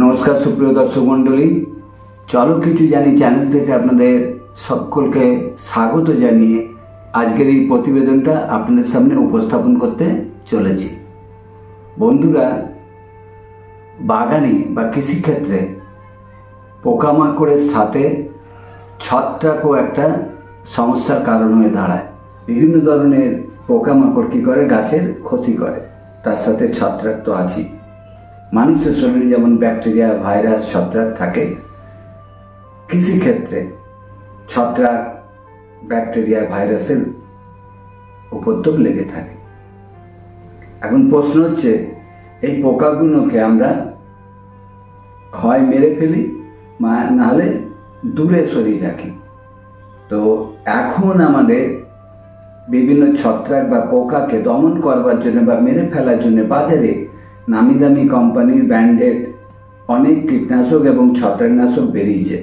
নমস্কার সুপ্রিয় দর্শক মণ্ডলী, চলো কিছু জানি চ্যানেল থেকে আপনাদের সকলকে স্বাগত জানিয়ে আজকের এই প্রতিবেদনটা আপনাদের সামনে উপস্থাপন করতে চলেছি। বন্ধুরা, বাগানে বা কৃষিক্ষেত্রে পোকামাকড়ের সাথে ছত্রাকও একটা সমস্যার কারণ হয়ে দাঁড়ায়। বিভিন্ন ধরনের পোকামাকড় কী করে, গাছের ক্ষতি করে, তার সাথে ছত্রাক তো আছেই। মানুষের শরীরে যেমন ব্যাকটেরিয়া, ভাইরাস, ছত্রাক থাকে, কৃষিক্ষেত্রে ছত্রাক, ব্যাকটেরিয়া, ভাইরাসের উপদ্রব লেগে থাকে। এখন প্রশ্ন হচ্ছে, এই পোকাগুলোকে আমরা হয় মেরে ফেলি নাহলে দূরে সরিয়ে রাখি। তো এখন আমাদের বিভিন্ন ছত্রাক বা পোকাকে দমন করবার জন্য বা মেরে ফেলার জন্য বাজারে নামি দামি কোম্পানির ব্র্যান্ডেড অনেক কীটনাশক এবং ছত্রাকনাশক বেরিয়েছে।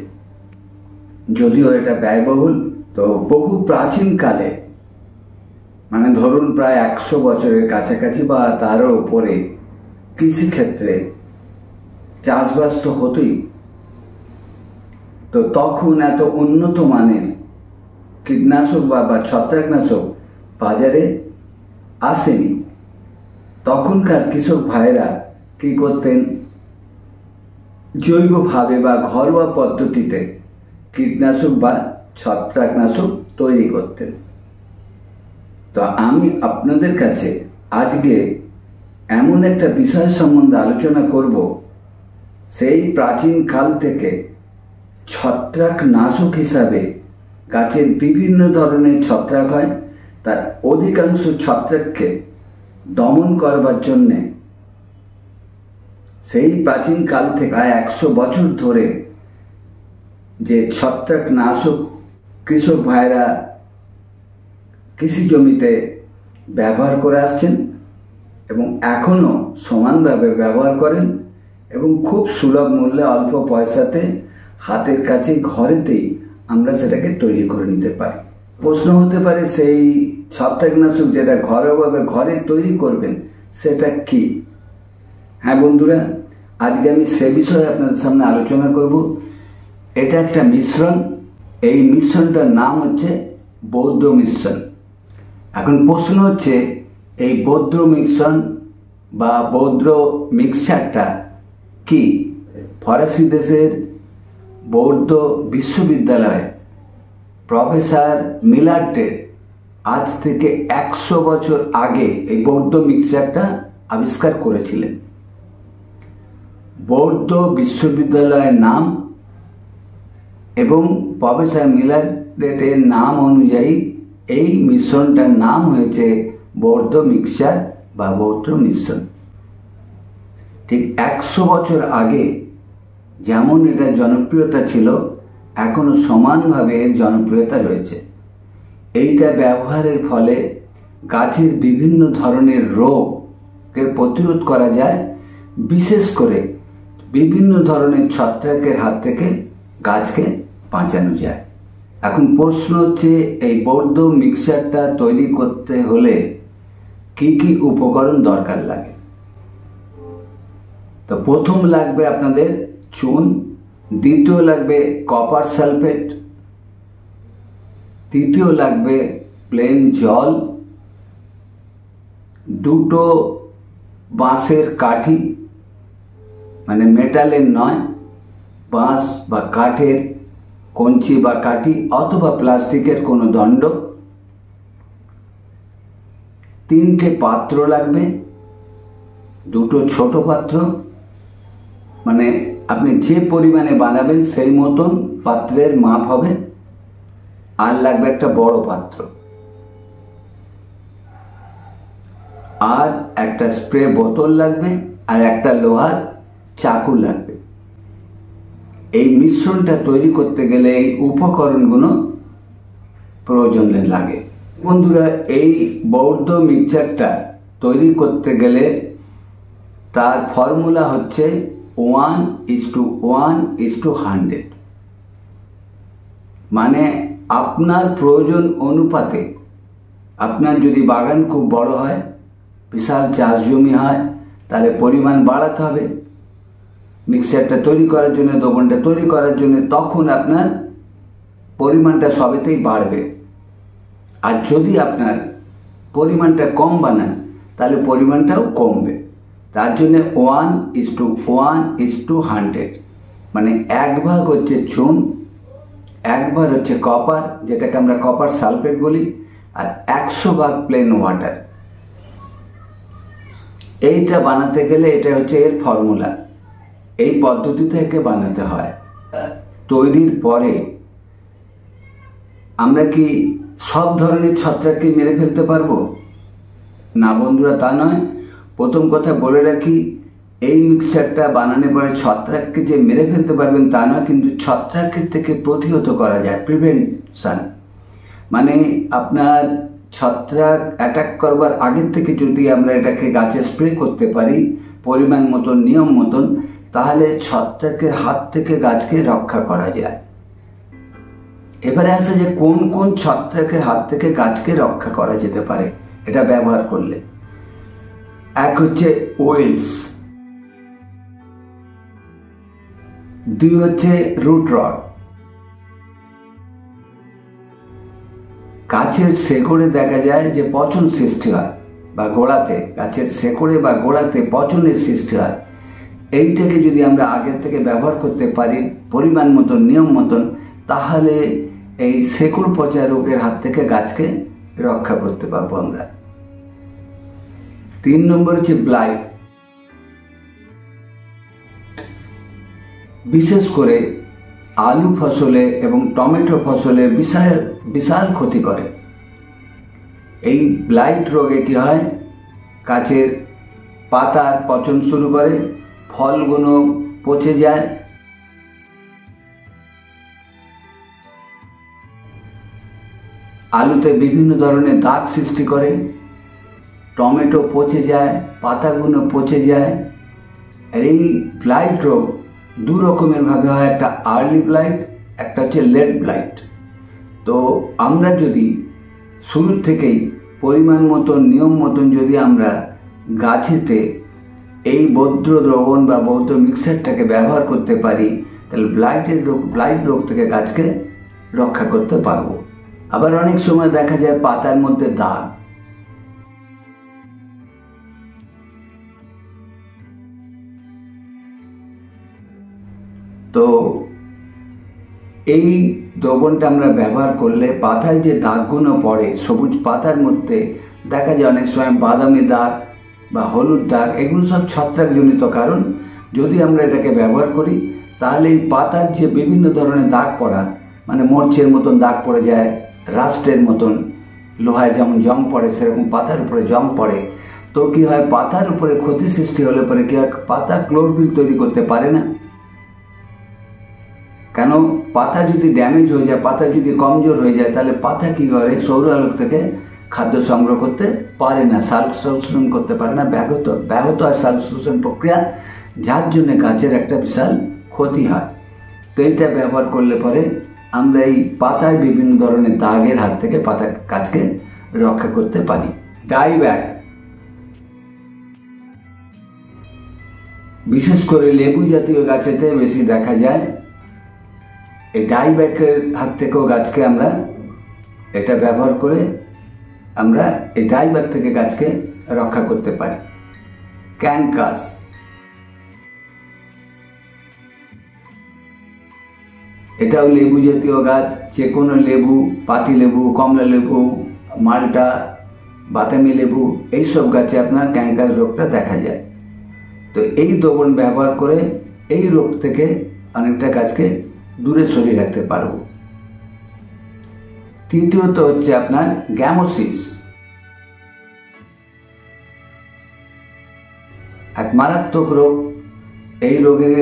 যদিও এটা ব্যয়বহুল, তো বহু প্রাচীনকালে, মানে ধরুন প্রায় 100 বছরের কাছাকাছি বা তারও উপরে, কৃষিক্ষেত্রে চাষবাস তো হতোই। তো তখন এত উন্নত মানের কীটনাশক বা ছত্রাকনাশক বাজারে আসেনি। তখনকার কৃষক ভাইরা কি করতেন, জৈবভাবে বা ঘরোয়া পদ্ধতিতে কীটনাশক বা ছত্রাকনাশক তৈরি করতেন। তো আমি আপনাদের কাছে আজকে এমন একটা বিষয় সম্বন্ধে আলোচনা করব, সেই প্রাচীন কাল থেকে ছত্রাকনাশক হিসাবে গাছের বিভিন্ন ধরনের ছত্রাক হয়, তার অধিকাংশ ছত্রাককে দমন করবার জন্যে সেই প্রাচীন কাল থেকে 100 বছর ধরে যে ছত্রাকনাশক কৃষক ভাইরা কৃষি জমিতে ব্যবহার করে আসছেন এবং এখনও সমানভাবে ব্যবহার করেন, এবং খুব সুলভ মূল্যে অল্প পয়সাতে হাতের কাছে ঘরেতেই আমরা সেটাকে তৈরি করে নিতে পারি। প্রশ্ন হতে পারে, সেই ছত্রাকনাশক যেটা ঘরোয়াভাবে ঘরে তৈরি করবেন সেটা কি? হ্যাঁ বন্ধুরা, আজকে আমি সে বিষয়ে আপনাদের সামনে আলোচনা করব। এটা একটা মিশ্রণ, এই মিশ্রণটার নাম হচ্ছে বৌদ্ধ মিশ্রণ। এখন প্রশ্ন হচ্ছে, এই বৌদ্ধ মিশ্রণ বা বৌদ্ধ মিক্সচারটা কি? ফরাসি দেশের বৌদ্ধ বিশ্ববিদ্যালয়ে প্রফেসর মিলার্টের আজ থেকে 100 বছর আগে এই বৌদ্ধ মিক্সচারটা আবিষ্কার করেছিলেন। বৌদ্ধ বিশ্ববিদ্যালয়ের নাম এবং প্রফেসর মিলার্টের নাম অনুযায়ী এই মিশ্রণটার নাম হয়েছে বৌদ্ধ মিক্সচার বা বৌদ্ধ মিশ্রণ। ঠিক 100 বছর আগে যেমন এটা জনপ্রিয়তা ছিল, এখনো সমানভাবে এর জনপ্রিয়তা রয়েছে। এইটা ব্যবহারের ফলে গাছের বিভিন্ন ধরনের রোগকে প্রতিরোধ করা যায়, বিশেষ করে বিভিন্ন ধরনের ছত্রাকের হাত থেকে গাছকে বাঁচানো যায়। এখন প্রশ্ন হচ্ছে, এই বৌদ্ধ মিক্সচারটা তৈরি করতে হলে কি কি উপকরণ দরকার লাগে? তো প্রথম লাগবে আপনাদের চুন, দ্বিতীয় লাগবে কপার সালফেট, তৃতীয় লাগবে প্লেন জল, 2টো বাঁশের কাঠি, মানে মেটালের নয়, বাঁশ বা কাঠের কঞ্চি বা কাঠি অথবা প্লাস্টিকের কোনো দণ্ড, 3টে পাত্র লাগবে, 2টো ছোট পাত্র, মানে আপনি যে পরিমাণে বানাবেন সেই মতন পাত্রের মাপ হবে, আর লাগবে একটা বড় পাত্র, আর একটা স্প্রে বোতল লাগবে, আর একটা লোহার চাকু লাগবে। এই মিশ্রণটা তৈরি করতে গেলে এই উপকরণগুলো প্রয়োজন লাগে। বন্ধুরা, এই বৌদ্ধ মিক্সচারটা তৈরি করতে গেলে তার ফর্মুলা হচ্ছে 1:1:100। মানে আপনার প্রয়োজন অনুপাতে, আপনার যদি বাগান খুব বড় হয়, বিশাল চাষ জমি হয়, তাহলে পরিমাণ বাড়াতে হবে। মিক্সারটা তৈরি করার জন্য, দ্রবণটা তৈরি করার জন্য, তখন আপনার পরিমাণটা সবেতেই বাড়বে। আর যদি আপনার পরিমাণটা কম বানান তাহলে পরিমাণটাও কমবে। তার জন্য 1:1:100, মানে 1 ভাগ হচ্ছে চুন, 1 ভাগ হচ্ছে কপার, যেটাকে আমরা কপার সালফেট বলি, আর 100 ভাগ প্লেন ওয়াটার। এইটা বানাতে গেলে এটা হচ্ছে এর ফর্মুলা। এই পদ্ধতি থেকে বানাতে হয়। তৈরির পরে আমরা কি সব ধরনের ছত্রাককে মেরে ফেলতে পারবো? না বন্ধুরা, তা নয়। প্রথম কথা বলে রাখি, এই মিক্সচারটা বানানোর পরে ছত্রাককে যে মেরে ফেলতে পারবেন তা নয়, কিন্তু ছত্রাকের থেকে প্রতিহত করা যায়, প্রিভেনশন। মানে আপনার ছত্রাক অ্যাটাক করবার আগের থেকে যদি আমরা এটাকে গাছে স্প্রে করতে পারি পরিমাণ মতন, নিয়ম মতন, তাহলে ছত্রাকের হাত থেকে গাছকে রক্ষা করা যায়। এবারে আসে যে কোন কোন ছত্রাকের হাত থেকে গাছকে রক্ষা করা যেতে পারে এটা ব্যবহার করলে। এক হচ্ছে ওয়েলস, 2 হচ্ছে রুট রড। গাছের শেকড়ে দেখা যায় যে পচন সৃষ্টি হয়, বা গোড়াতে, গাছের শেকড়ে বা গোড়াতে পচনের সৃষ্টি হয়। এইটাকে যদি আমরা আগের থেকে ব্যবহার করতে পারি পরিমাণ মতন, নিয়ম মতন, তাহলে এই শেকড় পচা রোগের হাত থেকে গাছকে রক্ষা করতে পারবো আমরা। 3 নম্বর হচ্ছে ব্লাইট। বিশেষ করে আলু ফসলে এবং টমেটো ফসলে বিশাল ক্ষতি করে। এই ব্লাইট রোগে কি হয়, গাছের পাতার পচন শুরু করে, ফলগুলো পচে যায়, আলুতে বিভিন্ন ধরনের দাগ সৃষ্টি করে, টমেটো পচে যায়, পাতাগুলো পচে যায়। আর এই ব্লাইট রোগ 2 রকমের ভাবে হয়, একটা আর্লি ব্লাইট, একটা হচ্ছে লেট ব্লাইট। তো আমরা যদি শুরু থেকেই পরিমাণ মতন, নিয়ম মতন যদি আমরা গাছেতে এই বৌদ্ধ দ্রবণ বা বৌদ্ধ মিক্সারটাকে ব্যবহার করতে পারি, তাহলে ব্লাইট রোগ থেকে গাছকে রক্ষা করতে পারবো। আবার অনেক সময় দেখা যায় পাতার মধ্যে দাগ। তো এই দ্রবণটা আমরা ব্যবহার করলে পাতায় যে দাগগুলো পড়ে, সবুজ পাতার মধ্যে দেখা যায় অনেক সময় বাদামি দাগ বা হলুদ দাগ, এগুলো সব ছত্রাকজনিত কারণ। যদি আমরা এটাকে ব্যবহার করি তাহলে এই পাতার যে বিভিন্ন ধরনের দাগ পড়া, মানে মরচের মতন দাগ পড়ে যায়, রাস্টের মতন, লোহায় যেমন জং পড়ে সেরকম পাতার উপরে জং পড়ে। তো কি হয়, পাতার উপরে ক্ষতি সৃষ্টি হলে পরে কি হয়, পাতা ক্লোরোফিল তৈরি করতে পারে না। কেন, পাতা যদি ড্যামেজ হয়ে যায়, পাতা যদি কমজোর হয়ে যায়, তাহলে পাতা কি করে, সৌর আলোক থেকে খাদ্য সংগ্রহ করতে পারে না, সাল্ফ শোষণ করতে পারে না, ব্যাহত হয় সাল্ফ শোষণ প্রক্রিয়া, যার জন্য গাছের একটা বিশাল ক্ষতি হয়। তো এইটা ব্যবহার করলে পরে আমরা এই পাতায় বিভিন্ন ধরনের দাগের হাত থেকে পাতা গাছকে রক্ষা করতে পারি। ডাইব্যাক, বিশেষ করে লেবু জাতীয় গাছেতে বেশি দেখা যায়। এই ডাইব্যাকের হাত থেকেও গাছকে আমরা এটা ব্যবহার করে আমরা এই ডাইব্যাক থেকে গাছকে রক্ষা করতে পারি। ক্যাঙ্কাস, এটাও লেবু জাতীয় গাছ। যে কোনো লেবু, পাতি লেবু, কমলা লেবু, মালটা, বাতামি লেবু, এইসব গাছে আপনার ক্যাঙ্কাস রোগটা দেখা যায়। তো এই দ্রবণ ব্যবহার করে এই রোগ থেকে অনেকটা গাছকে দূরে সরিয়ে রাখতে পারবো। তৃতীয়ত হচ্ছে আপনার গ্যামোসিস, এক মারাত্মক রোগ। এই রোগে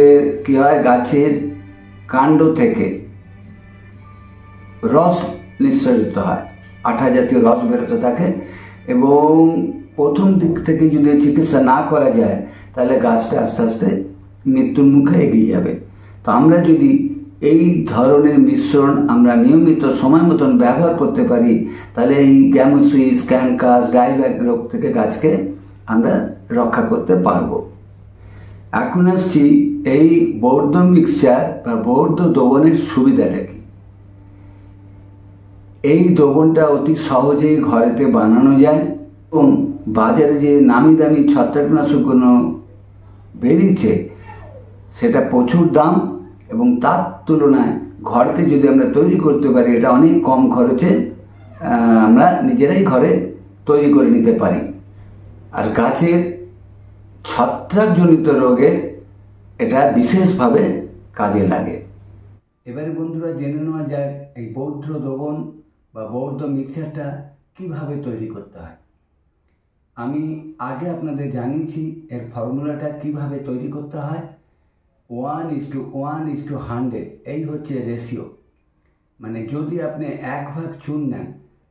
কি হয়, গাছের কাণ্ড থেকে রস নিঃসরিত হয়, আঠা জাতীয় রস বেরোতে থাকে, এবং প্রথম দিক থেকে যদি চিকিৎসা না করা যায় তাহলে গাছটা আস্তে আস্তে মৃত্যুর মুখে এগিয়ে যাবে। তো আমরা যদি এই ধরনের মিশ্রণ আমরা নিয়মিত সময় মতন ব্যবহার করতে পারি, তাহলে এই গ্যামোসিস, ক্যাঙ্কাস, ডাইব্যাক রোগ থেকে গাছকে আমরা রক্ষা করতে পারবো। এখন আসছি এই বৌদ্ধ মিক্সচার বা বৌদ্ধ দ্রবণের সুবিধাটা কি। এই দ্রবণটা অতি সহজেই ঘরেতে বানানো যায় এবং বাজারে যে নামি দামি ছত্রাকনাশকগুলো বেরিয়েছে সেটা প্রচুর দাম, এবং তার তুলনায় ঘরেতে যদি আমরা তৈরি করতে পারি এটা অনেক কম খরচে আমরা নিজেরাই ঘরে তৈরি করে নিতে পারি। আর গাছের ছত্রাকজনিত রোগে এটা বিশেষভাবে কাজে লাগে। এবারে বন্ধুরা জেনে নেওয়া যায় এই বৌদ্ধ দ্রবণ বা বৌদ্ধ মিক্সচারটা কিভাবে তৈরি করতে হয়। আমি আগে আপনাদের জানিয়েছি এর ফর্মুলাটা কিভাবে তৈরি করতে হয়। 1:1:100 এই হচ্ছে রেশিও। মানে যদি আপনি 1 ভাগ চুন নেন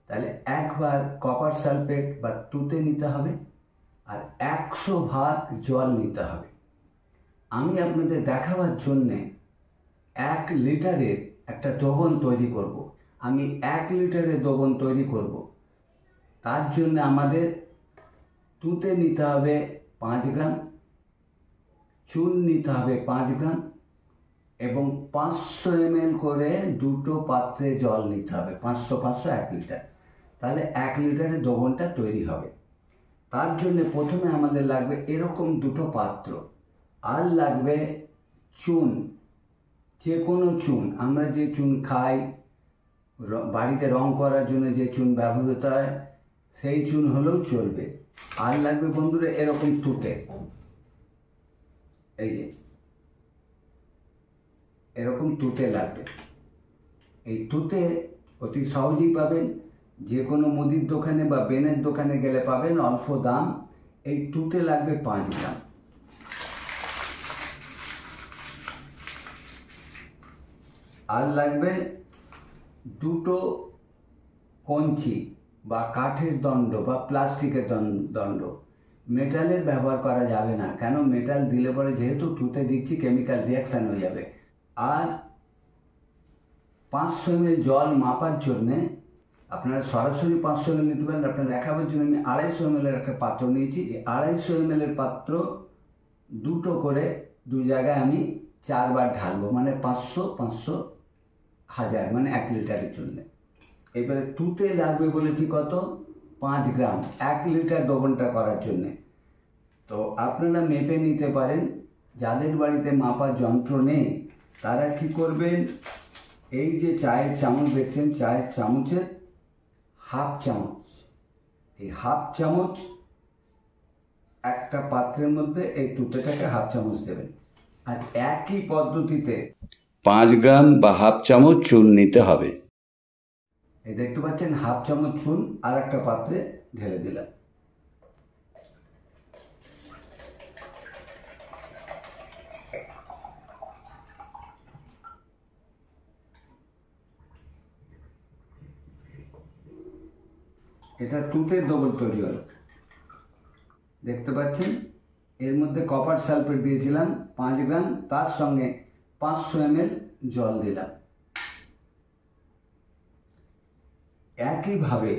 তাহলে 1 ভাগ কপার সালফেট বা তুঁতে নিতে হবে, আর 100 ভাগ জল নিতে হবে। আমি আপনাদের দেখাবার জন্যে 1 লিটারের একটা দ্রবণ তৈরি করব। আমি 1 লিটারের দ্রবণ তৈরি করব, তার জন্য আমাদের তুঁতে নিতে হবে 5 গ্রাম, চুন নিতে হবে 5 গ্রাম এবং 500 ml করে দুটো পাত্রে জল নিতে হবে। 500 1 লিটার, তাহলে 1 লিটারের দ্রবণটা তৈরি হবে। তার জন্য প্রথমে আমাদের লাগবে এরকম দুটো পাত্র, আর লাগবে চুন, যে কোনো চুন। আমরা যে চুন খাই, বাড়িতে রং করার জন্য যে চুন ব্যবহৃত হয় সেই চুন হলেও চলবে। আর লাগবে বন্ধুরা এরকম তুঁতে, এই যে এরকম তুঁতে লাগবে। এই তুঁতে অতি সহজেই পাবেন, যে কোনো মুদির দোকানে বা বেনের দোকানে গেলে পাবেন, অল্প দাম। এই তুঁতে লাগবে 5 গ্রাম। আর লাগবে দুটো কঞ্চি বা কাঠের দণ্ড বা প্লাস্টিকের দণ্ড। মেটালের ব্যবহার করা যাবে না, কেন মেটাল দিলে পরে যেহেতু তুঁতে দিচ্ছি কেমিক্যাল রিয়াকশান হয়ে যাবে। আর 500 ml জল মাপার জন্যে আপনারা সরাসরি 500 ml নিতে পারেন। আপনারা দেখাবার জন্য আমি 250 ml একটা পাত্র নিয়েছি। 250 ml পাত্র দুটো করে 2 জায়গায় আমি 4 বার ঢালবো, মানে 500 500 1000, মানে 1 লিটারের জন্য। এবারে তুঁতে লাগবে বলেছি কত, 5 গ্রাম 1 লিটার দ্রবণটা করার জন্যে। তো আপনারা মেপে নিতে পারেন। যাদের বাড়িতে মাপার যন্ত্র নেই তারা কি করবেন, এই যে চায়ের চামচ দেখছেন, চায়ের চামচের হাফ চামচ, এই হাফ চামচ একটা পাত্রের মধ্যে এই তুঁতেটাকে হাফ চামচ দেবেন। আর একই পদ্ধতিতে 5 গ্রাম বা হাফ চামচ চুন নিতে হবে। এই দেখতে পাচ্ছেন হাফ চামচ চুন আর একটা পাত্রে ঢেলে দিলাম। এটা তুঁতের দ্রবণ তৈরি হলো, দেখতে পাচ্ছেন। এর মধ্যে কপার সালফেট দিয়েছিলাম 5 গ্রাম, তার সঙ্গে 500 ml জল দিলাম। একইভাবে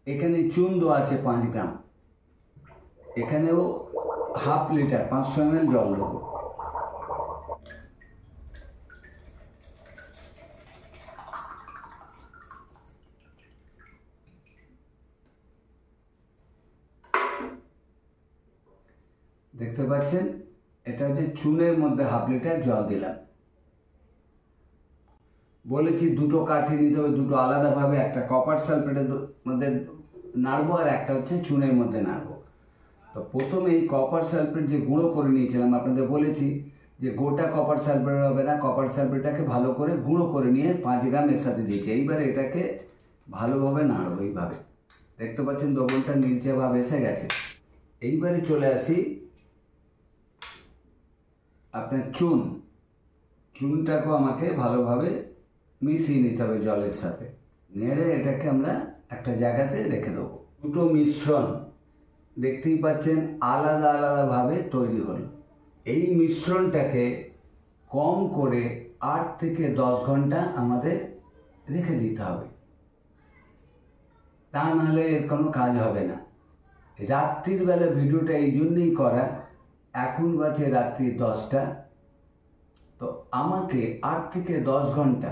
এখানে চুন দেওয়া আছে 5 গ্রাম, এখানেও হাফ লিটার 500 ml জল দেবো। দেখতে পাচ্ছেন এটা হচ্ছে চুনের মধ্যে হাফ লিটার জল দিলাম। বলেছি দুটো কাঠি নিতে হবে, দুটো আলাদাভাবে, একটা কপার সালফেটের মধ্যে নাড়বো আর একটা হচ্ছে চুনের মধ্যে নাড়বো। তো প্রথমে এই কপার সালফেট যে গুঁড়ো করে নিয়েছিলাম, আপনাদের বলেছি যে গোটা কপার সালফেট হবে না, কপার সালফেটটাকে ভালো করে গুঁড়ো করে নিয়ে 5 গ্রাম এর সাথে দিয়েছি। এইবার এটাকে ভালোভাবে নাড়বো। এইভাবে দেখতে পাচ্ছেন দ্রবণটা নীলচে ভাব এসে গেছে। এইবারে চলে আসি আপনার চুনটাকেও আমাকে ভালোভাবে মিশিয়ে নিতে হবে জলের সাথে। নেড়ে এটাকে আমরা একটা জায়গাতে রেখে দেবো। দুটো মিশ্রণ দেখতেই পাচ্ছেন আলাদা আলাদাভাবে তৈরি হলো। এই মিশ্রণটাকে কম করে 8 থেকে 10 ঘন্টা আমাদের রেখে দিতে হবে, তা নাহলে এর কোনো কাজ হবে না। রাত্রির বেলা ভিডিওটা এই জন্যই করা এখন বাজে রাত্রি 10টা। তো আমাকে 8 থেকে 10 ঘন্টা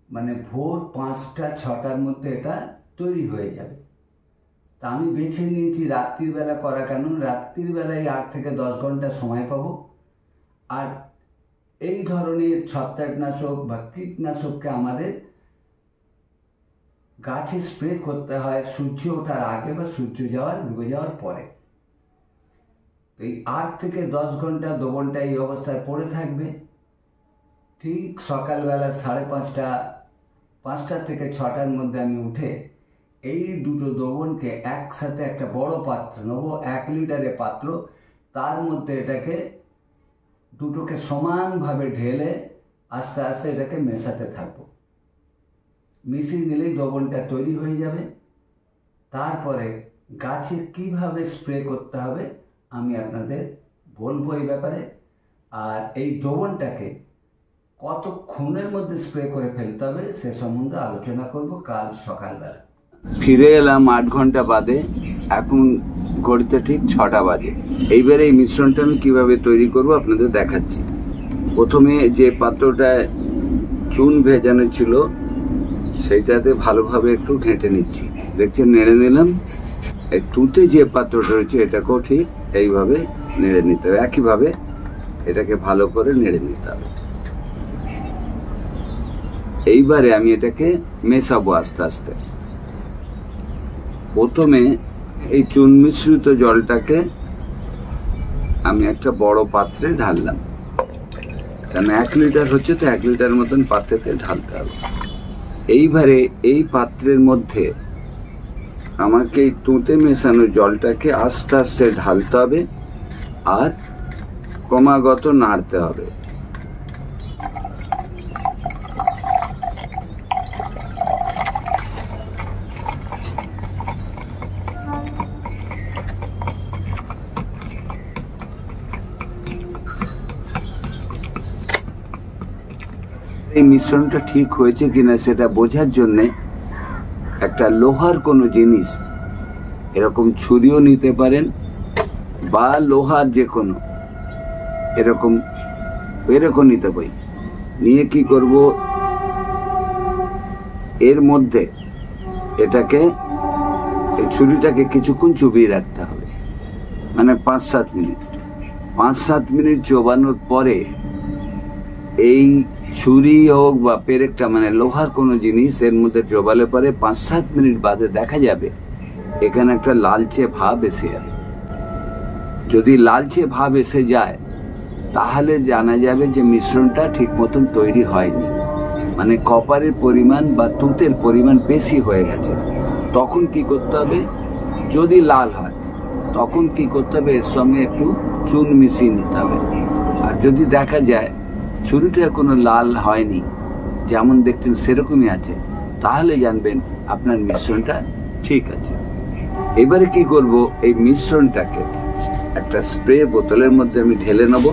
মানে ভোর 5টা 6টার মধ্যে এটা তৈরি হয়ে যাবে। তা আমি বেছে নিয়েছি রাত্রির বেলা করা, কারণ রাত্রির বেলায় 8 থেকে 10 ঘন্টা সময় পাবো। আর এই ধরনের ছত্রাকনাশক বা কীটনাশককে আমাদের গাছে স্প্রে করতে হয় সূর্য ওঠার আগে বা সূর্য ডুবে যাওয়ার পরে। এই 8 থেকে 10 ঘন্টা দ্রবণটা এই অবস্থায় পড়ে থাকবে। ঠিক সকালবেলা 5:30, 5টা থেকে 6টার মধ্যে আমি উঠে এই দুটো দ্রবণকে একসাথে একটা বড় পাত্র নেব, 1 লিটারের পাত্র, তার মধ্যে এটাকে দুটোকে সমানভাবে ঢেলে আস্তে আস্তে এটাকে মেশাতে থাকবো। মিশিয়ে নিলেই দ্রবণটা তৈরি হয়ে যাবে। তারপরে গাছে কিভাবে স্প্রে করতে হবে আমি আপনাদের বলবো এই ব্যাপারে। আর এই দ্রবণটাকে কতক্ষণের মধ্যে স্প্রে করে ফেলতে হবে সে সম্বন্ধে আলোচনা করব কাল সকালবেলা। ফিরে এলাম 8 ঘন্টা বাদে, এখন ঘড়িতে ঠিক 6টা বাজে। এইবারে এই মিশ্রণটা আমি কিভাবে তৈরি করব আপনাদের দেখাচ্ছি। প্রথমে যে পাত্রটায় চুন ভেজানো ছিল সেইটাতে ভালোভাবে একটু ঘেঁটে নিচ্ছি, দেখছেন নেড়ে নিলাম। এই তুতে যে পাত্রটা রয়েছে এটাকেও ঠিক এইভাবে নেড়ে নিতে হবে, একইভাবে এটাকে ভালো করে নেড়ে নিতে হবে। এইবারে আমি এটাকে মেশাবো আস্তে আস্তে। প্রথমে এই চুন মিশ্রিত জলটাকে আমি একটা বড় পাত্রে ঢাললাম, কারণ 1 লিটার হচ্ছে তো 1 লিটার মতন পাত্রেতে ঢালতে হবে। এইবারে এই পাত্রের মধ্যে আমাকে এই তুঁতে মেশানো জলটাকে আস্তে আস্তে ঢালতে হবে আর ক্রমাগত নাড়তে হবে। এই মিশ্রণটা ঠিক হয়েছে কিনা সেটা বোঝার জন্যে একটা লোহার কোনো জিনিস, এরকম ছুরিও নিতে পারেন বা লোহার যে কোনো এরকম নিতে পারি। নিয়ে কি করব, এর মধ্যে এটাকে এই ছুরিটাকে কিছুক্ষণ চুবিয়ে রাখতে হবে, মানে 5-7 মিনিট। 5-7 মিনিট চোবানোর পরে এই ছুরি হোক বা পেরেকটা মানে লোহার কোনো জিনিস এর মধ্যে চোবালে পরে 5-7 মিনিট বাদে দেখা যাবে এখানে একটা লালচে ভাব এসে যাবে। যদি লালচে ভাব এসে যায় তাহলে জানা যাবে যে মিশ্রণটা ঠিক মতন তৈরি হয়নি, মানে কপারের পরিমাণ বা তুঁতের পরিমাণ বেশি হয়ে গেছে। তখন কি করতে হবে, যদি লাল হয় তখন কি করতে হবে, এর সঙ্গে একটু চুন মিশিয়ে নিতে হবে। আর যদি দেখা যায় ছুরিটা কোনো লাল হয়নি, যেমন দেখছেন সেরকমই আছে, তাহলে জানবেন আপনার মিশ্রণটা ঠিক আছে। এবারে কি করব, এই মিশ্রণটাকে একটা স্প্রে বোতলের মধ্যে আমি ঢেলে নেব।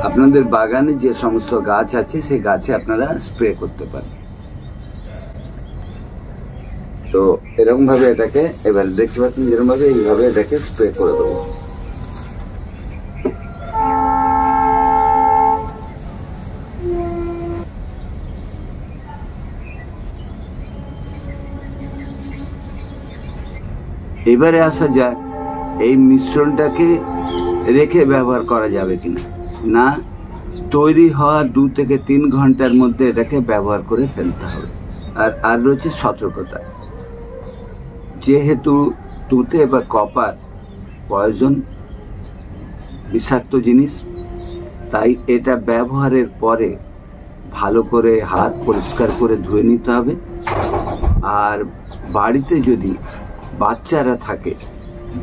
আপনাদের বাগানে যে সমস্ত গাছ আছে সেই গাছে আপনারা স্প্রে করতে পারেন। তো এরকম ভাবে এটাকে এবার দেখতে পাচ্ছেন যেরকম ভাবে এইভাবে এটাকে স্প্রে করে দেবো। এবারে আসা যাক এই মিশ্রণটাকে রেখে ব্যবহার করা যাবে কিনা। না, তৈরি হওয়ার 2 থেকে 3 ঘন্টার মধ্যে এটাকে ব্যবহার করে ফেলতে হবে। আর রয়েছে সতর্কতা, যেহেতু তুঁতে বা কপার পয়জন বিষাক্ত জিনিস, তাই এটা ব্যবহারের পরে ভালো করে হাত পরিষ্কার করে ধুয়ে নিতে হবে। আর বাড়িতে যদি বাচ্চারা থাকে,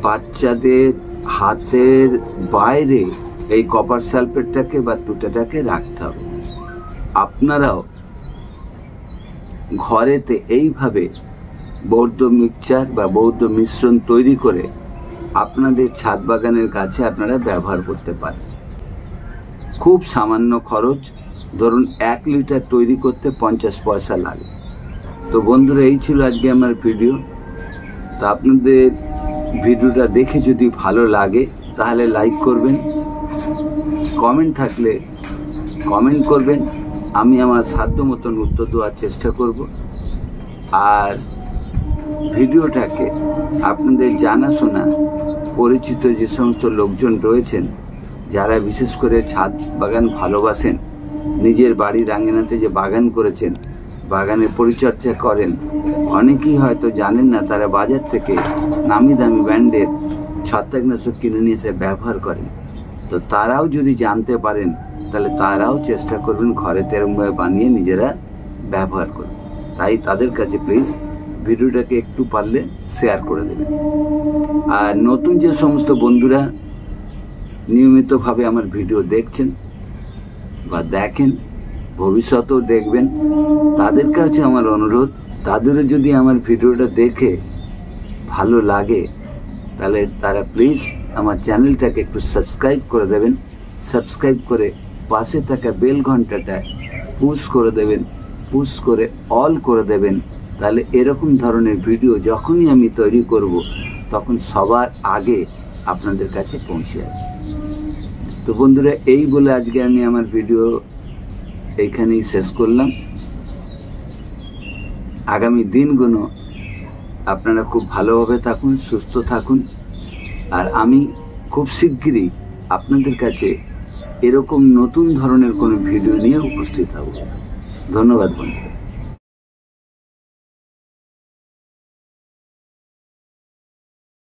বাচ্চাদের হাতের বাইরে এই কপার সালফেটটাকে বা তুঁতেটাকে রাখতে হবে। আপনারাও ঘরেতে এইভাবে বৌদ্ধ মিক্সচার বা বৌদ্ধ মিশ্রণ তৈরি করে আপনাদের ছাদ বাগানের গাছে আপনারা ব্যবহার করতে পারেন। খুব সামান্য খরচ, ধরুন 1 লিটার তৈরি করতে 50 পয়সা লাগে। তো বন্ধুরা, এই ছিল আজকে আমার ভিডিও। তো আপনাদের ভিডিওটা দেখে যদি ভালো লাগে তাহলে লাইক করবেন, কমেন্ট থাকলে কমেন্ট করবেন, আমি আমার সাধ্য মতন উত্তর দেওয়ার চেষ্টা করব। আর ভিডিওটাকে আপনাদের জানাশোনা পরিচিত যে সমস্ত লোকজন রয়েছেন, যারা বিশেষ করে ছাদ বাগান ভালোবাসেন, নিজের বাড়ির আঙিনাতে যে বাগান করেছেন, বাগানের পরিচর্যা করেন, অনেকেই হয়তো জানেন না, তারা বাজার থেকে নামি দামি ব্র্যান্ডের ছত্রাকনাশক কিনে নিয়ে এসে ব্যবহার করেন। তো তারাও যদি জানতে পারেন তাহলে তারাও চেষ্টা করবেন ঘরে তেরমভাবে বানিয়ে নিজেরা ব্যবহার করুন। তাই তাদের কাছে প্লিজ ভিডিওটাকে একটু পারলে শেয়ার করে দেবেন। আর নতুন যে সমস্ত বন্ধুরা নিয়মিতভাবে আমার ভিডিও দেখছেন বা দেখেন, ভবিষ্যতেও দেখবেন, তাদের কাছে আমার অনুরোধ, তাদেরও যদি আমার ভিডিওটা দেখে ভালো লাগে তাহলে তারা প্লিজ আমার চ্যানেলটাকে একটু সাবস্ক্রাইব করে দেবেন। সাবস্ক্রাইব করে পাশে থাকা বেল ঘন্টাটা পুশ করে দেবেন, পুশ করে অল করে দেবেন। তাহলে এরকম ধরনের ভিডিও যখনই আমি তৈরি করব তখন সবার আগে আপনাদের কাছে পৌঁছে যাবে। তো বন্ধুরা, এই বলে আজকে আমি আমার ভিডিও এইখানেই শেষ করলাম। আগামী দিনগুলো আপনারা খুব ভালোভাবে থাকুন, সুস্থ থাকুন। আর আমি খুব শিগগিরই আপনাদের কাছে এরকম নতুন ধরনের কোনো ভিডিও নিয়ে উপস্থিত হব। ধন্যবাদ বন্ধুরা।